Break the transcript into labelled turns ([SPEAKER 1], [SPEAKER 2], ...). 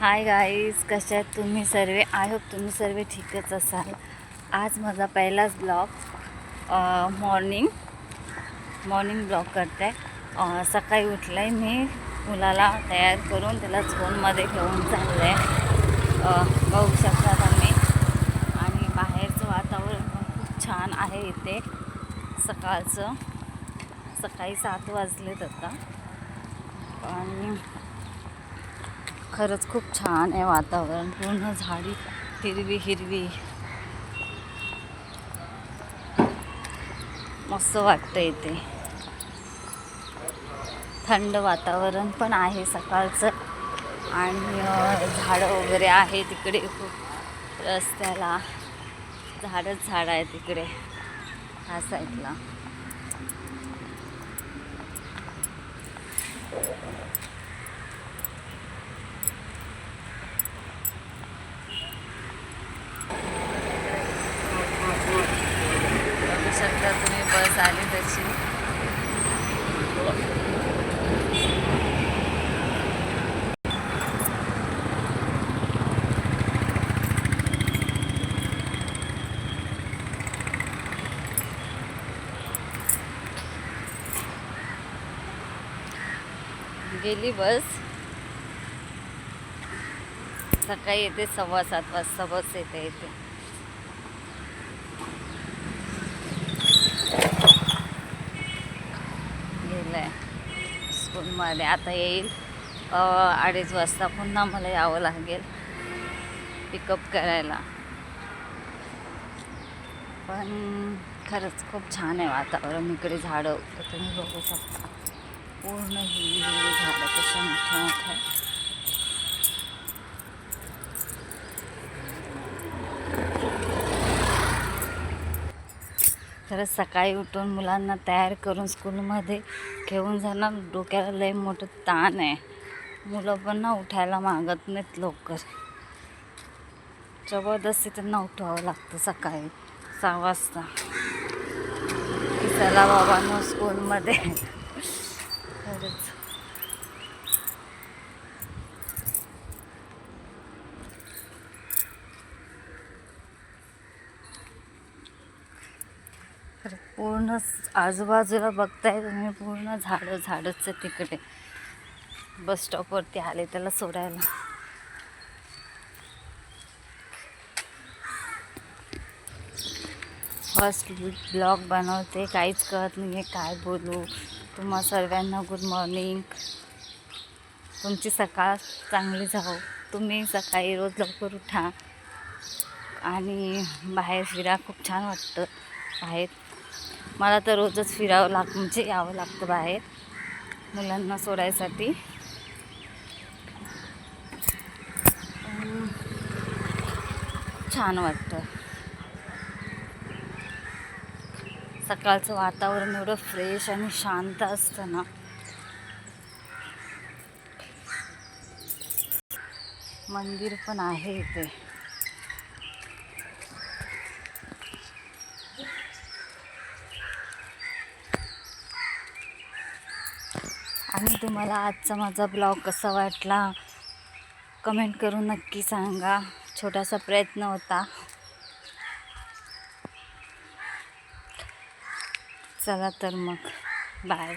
[SPEAKER 1] Hi guys, कशा आहेत तुम्ही सर्व? आय होप तुम्ही सर्व ठीकच असाल. आज माझा पहिलाच ब्लॉग मॉर्निंग ब्लॉग करते. सकाळी उठलं आहे मी, मुलाला तयार करून त्याला स्कूलमध्ये घेऊन चाललं आहे. बघू शकता तुम्ही. आणि बाहेरचं वातावरण पण खूप छान आहे इथे. सकाळी 7 वाजलेत आता. आणि खरंच खूप छान आहे वातावरण. पूर्ण झाडी हिरवी मस्त वाटतं इथे. थंड वातावरण पण आहे सकाळचं. आणि झाडं वगैरे आहे तिकडे खूप. रस्त्याला झाडच आहे तिकडे ह्या साईडला. बघू शकता तुम्ही, बस आली तशी. गेली बस. सकाळी येते 7:15 वाजता बस येते इथे. गेलंय स्कूलमध्ये. आता येईल 2:30 वाजता. पुन्हा मला यावं लागेल पिकअप करायला. पण खरंच खूप छान आहे वातावरण इकडे. झाडं तुम्ही बघू शकता, पूर्ण ही झाडं कशा मोठ्या. खरंच सकाळी उठून मुलांना तयार करून स्कूलमध्ये घेऊन जाणं डोक्याला लय मोठं ताण आहे. मुलं पण ना उठायला मागत नाहीत लवकर. जबरदस्ती त्यांना उठवावं लागतं सकाळी 6 वाजता की चला बाबांनो स्कूलमध्ये. खरंच पूर्ण आजूबाजूला बघताय तुम्ही, पूर्ण झाडच आहे तिकडे. बस स्टॉपवरती आले त्याला सोडायला. फर्स्ट ब्लॉग बनवते, काहीच कळत नाही आहे काय बोलू. तुम्हा सर्वांना गुड मॉर्निंग. तुमची सकाळ चांगली जाओ. तुम्ही सकाळी रोज लवकर उठा आणि बाहेर फिरा. खूप छान वाटतं बाहेर. मला तर रोजच फिरावं म्हणजे यावं लागतं बाहेर मुलांना सोडायसाठी. छान वाटतं. सकाळचं वातावरण एवढं फ्रेश आणि शांत असतं ना. मंदिर पण आहे इथे. आणि तुम्हाला आजचा माझा ब्लॉग कसा वाटला कमेंट करून नक्की सांगा. छोटासा प्रयत्न होता. चला तर मग बाय.